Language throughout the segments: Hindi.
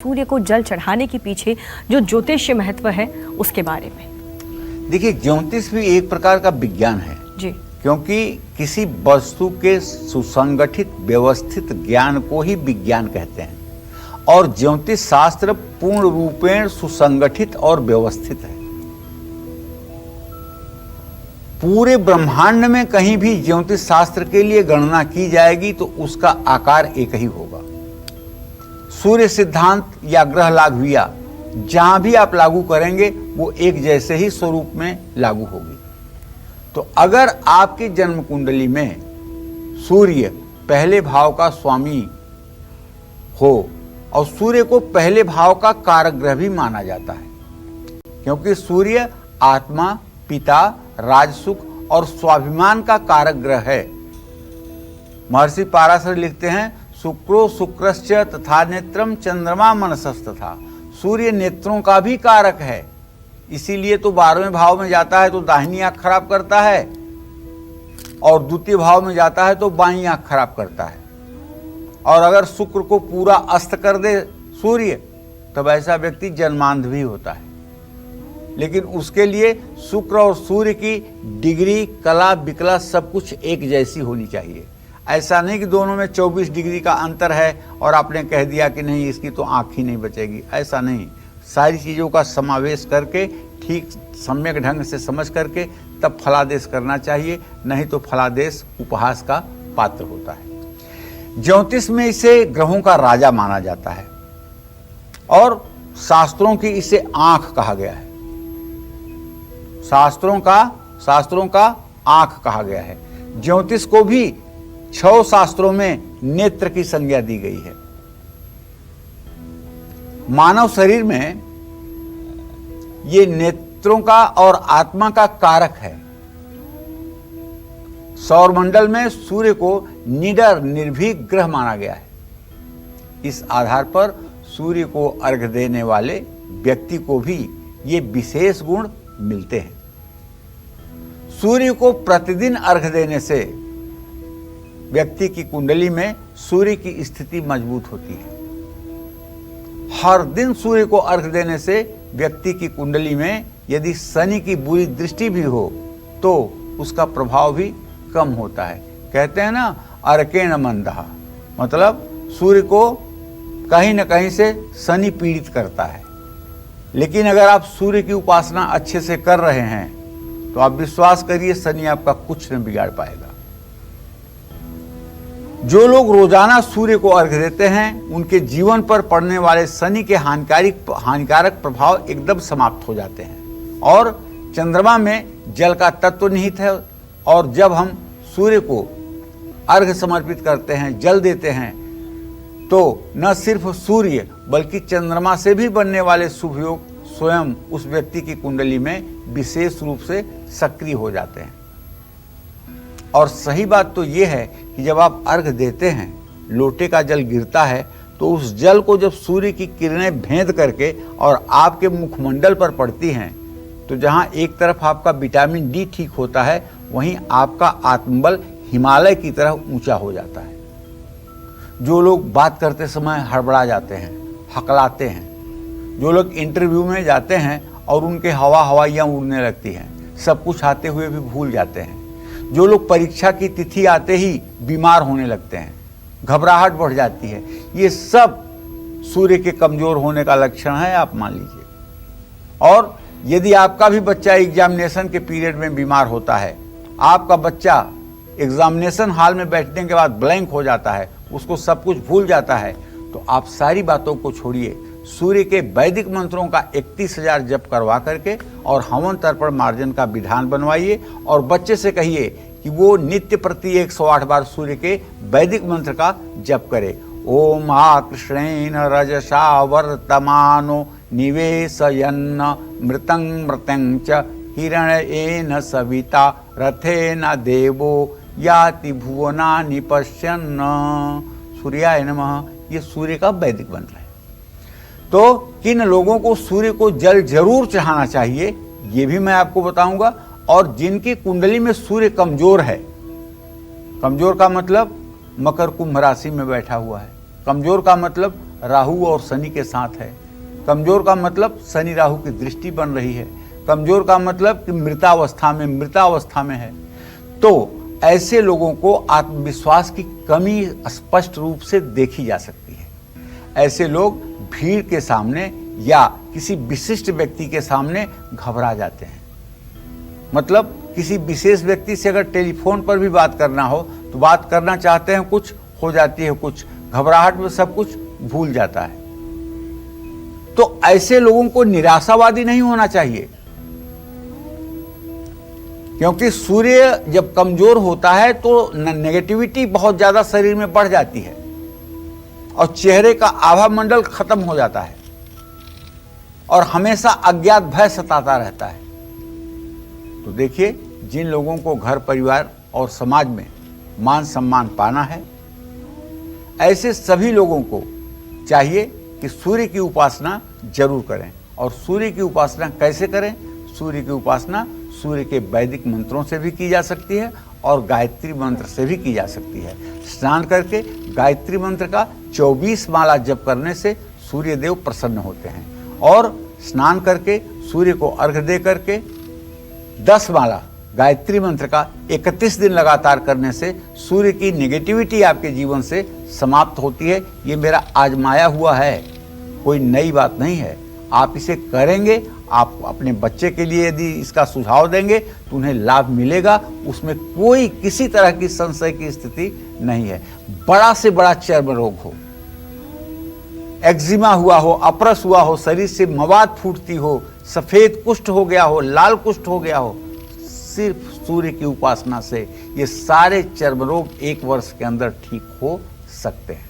सूर्य को जल चढ़ाने के पीछे जो ज्योतिषीय महत्व है उसके बारे में। देखिए, ज्योतिष भी एक प्रकार का विज्ञान है जी, क्योंकि किसी वस्तु के सुसंगठित व्यवस्थित ज्ञान को ही विज्ञान कहते हैं, और ज्योतिष शास्त्र पूर्ण रूपेण सुसंगठित और व्यवस्थित है। पूरे ब्रह्मांड में कहीं भी ज्योतिष शास्त्र के लिए गणना की जाएगी तो उसका आकार एक ही होगा। सूर्य सिद्धांत या ग्रह लागुया जहां भी आप लागू करेंगे वो एक जैसे ही स्वरूप में लागू होगी। तो अगर आपकी जन्म कुंडली में सूर्य पहले भाव का स्वामी हो, और सूर्य को पहले भाव का कारक ग्रह भी माना जाता है, क्योंकि सूर्य आत्मा, पिता, राजसुख और स्वाभिमान का कारक ग्रह है। महर्षि पाराशर लिखते हैं, शुक्रो शुक्रश्च तथा नेत्रम चंद्रमा मनसस्तथा। सूर्य नेत्रों का भी कारक है, इसीलिए तो 12वें भाव में जाता है तो दाहिनी आंख खराब करता है, और द्वितीय भाव में जाता है तो बाईं आंख खराब करता है। और अगर शुक्र को पूरा अस्त कर दे सूर्य, तब ऐसा व्यक्ति जन्मांध भी होता है। लेकिन उसके लिए शुक्र और सूर्य की डिग्री, कला, विकला सब कुछ एक जैसी होनी चाहिए। ऐसा नहीं कि दोनों में 24 डिग्री का अंतर है और आपने कह दिया कि नहीं इसकी तो आंख ही नहीं बचेगी। ऐसा नहीं, सारी चीज़ों का समावेश करके ठीक सम्यक ढंग से समझ करके तब फलादेश करना चाहिए, नहीं तो फलादेश उपहास का पात्र होता है। ज्योतिष में इसे ग्रहों का राजा माना जाता है और शास्त्रों की इसे आंख कहा गया है। शास्त्रों का आंख कहा गया है। ज्योतिष को भी 6 शास्त्रों में नेत्र की संज्ञा दी गई है। मानव शरीर में ये नेत्रों का और आत्मा का कारक है। सौरमंडल में सूर्य को निडर निर्भीक ग्रह माना गया है। इस आधार पर सूर्य को अर्घ्य देने वाले व्यक्ति को भी ये विशेष गुण मिलते हैं। सूर्य को प्रतिदिन अर्घ्य देने से व्यक्ति की कुंडली में सूर्य की स्थिति मजबूत होती है। हर दिन सूर्य को अर्घ्य देने से व्यक्ति की कुंडली में यदि शनि की बुरी दृष्टि भी हो तो उसका प्रभाव भी कम होता है। कहते हैं ना, अर्केण मंदः, मतलब सूर्य को कहीं न कहीं से शनि पीड़ित करता है। लेकिन अगर आप सूर्य की उपासना अच्छे से कर रहे हैं तो आप विश्वास करिए शनि आपका कुछ न बिगाड़ पाएगा। जो लोग रोजाना सूर्य को अर्घ्य देते हैं उनके जीवन पर पड़ने वाले शनि के हानिकारक प्रभाव एकदम समाप्त हो जाते हैं। और चंद्रमा में जल का तत्व निहित है, और जब हम सूर्य को अर्घ्य समर्पित करते हैं, जल देते हैं, तो न सिर्फ सूर्य बल्कि चंद्रमा से भी बनने वाले शुभ योग स्वयं उस व्यक्ति की कुंडली में विशेष रूप से सक्रिय हो जाते हैं। और सही बात तो यह है कि जब आप अर्घ्य देते हैं, लोटे का जल गिरता है, तो उस जल को जब सूर्य की किरणें भेद करके और आपके मुखमंडल पर पड़ती हैं, तो जहां एक तरफ आपका विटामिन डी ठीक होता है, वहीं आपका आत्मबल हिमालय की तरह ऊंचा हो जाता है। जो लोग बात करते समय हड़बड़ा जाते हैं, हकलाते हैं, जो लोग इंटरव्यू में जाते हैं और उनके हवाइयाँ उड़ने लगती हैं, सब कुछ आते हुए भी भूल जाते हैं, जो लोग परीक्षा की तिथि आते ही बीमार होने लगते हैं, घबराहट बढ़ जाती है, ये सब सूर्य के कमजोर होने का लक्षण है, आप मान लीजिए। और यदि आपका भी बच्चा एग्जामिनेशन के पीरियड में बीमार होता है, आपका बच्चा एग्जामिनेशन हॉल में बैठने के बाद ब्लैंक हो जाता है, उसको सब कुछ भूल जाता है, तो आप सारी बातों को छोड़िए, सूर्य के वैदिक मंत्रों का 31,000 जप करवा करके और हवन तर्पण मार्जन का विधान बनवाइए, और बच्चे से कहिए कि वो नित्य प्रति 108 बार सूर्य के वैदिक मंत्र का जप करे। ओम आकृष्णेन रजसा वर्तमानो निवेशयन्न मृतं मृतं च हिरण्येन सविता रथेन देवो याति भुवनानि पश्यन्। सूर्याय नमः, ये सूर्य का वैदिक मंत्र है। तो किन लोगों को सूर्य को जल जरूर चढ़ाना चाहिए ये भी मैं आपको बताऊंगा। और जिनकी कुंडली में सूर्य कमजोर है, कमजोर का मतलब मकर कुंभ राशि में बैठा हुआ है, कमजोर का मतलब राहु और शनि के साथ है। कमजोर का मतलब शनि राहु की दृष्टि बन रही है। कमजोर का मतलब कि मृतावस्था में है। तो ऐसे लोगों को आत्मविश्वास की कमी स्पष्ट रूप से देखी जा सकती है। ऐसे लोग भीड़ के सामने या किसी विशिष्ट व्यक्ति के सामने घबरा जाते हैं। मतलब किसी विशेष व्यक्ति से अगर टेलीफोन पर भी बात करना हो तो बात करना चाहते हैं, कुछ हो जाती है, कुछ घबराहट में सब कुछ भूल जाता है। तो ऐसे लोगों को निराशावादी नहीं होना चाहिए, क्योंकि सूर्य जब कमजोर होता है तो नेगेटिविटी बहुत ज्यादा शरीर में बढ़ जाती है और चेहरे का आभा मंडल खत्म हो जाता है और हमेशा अज्ञात भय सताता रहता है। तो देखिए, जिन लोगों को घर परिवार और समाज में मान सम्मान पाना है, ऐसे सभी लोगों को चाहिए कि सूर्य की उपासना जरूर करें। और सूर्य की उपासना कैसे करें? सूर्य की उपासना सूर्य के वैदिक मंत्रों से भी की जा सकती है और गायत्री मंत्र से भी की जा सकती है। स्नान करके गायत्री मंत्र का 24 माला जप करने से सूर्य देव प्रसन्न होते हैं और स्नान करके सूर्य को अर्घ्य दे करके 10 माला गायत्री मंत्र का 31 दिन लगातार करने से सूर्य की नेगेटिविटी आपके जीवन से समाप्त होती है। ये मेरा आजमाया हुआ है, कोई नई बात नहीं है। आप इसे करेंगे, आप अपने बच्चे के लिए यदि इसका सुझाव देंगे तो उन्हें लाभ मिलेगा। उसमें कोई किसी तरह की संशय की स्थिति नहीं है। बड़ा से बड़ा चर्म रोग हो, एक्जिमा हुआ हो, अपरस हुआ हो, शरीर से मवाद फूटती हो, सफेद कुष्ठ हो गया हो, लाल कुष्ठ हो गया हो, सिर्फ सूर्य की उपासना से ये सारे चर्म रोग 1 वर्ष के अंदर ठीक हो सकते हैं।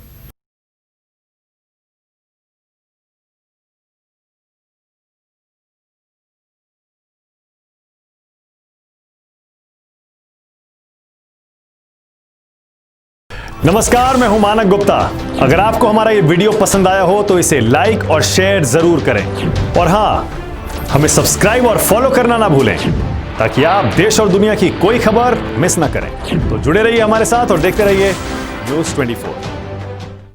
नमस्कार, मैं हूं मानक गुप्ता। अगर आपको हमारा ये वीडियो पसंद आया हो तो इसे लाइक और शेयर जरूर करें और हां, हमें सब्सक्राइब और फॉलो करना ना भूलें ताकि आप देश और दुनिया की कोई खबर मिस ना करें। तो जुड़े रहिए हमारे साथ और देखते रहिए न्यूज़ 24।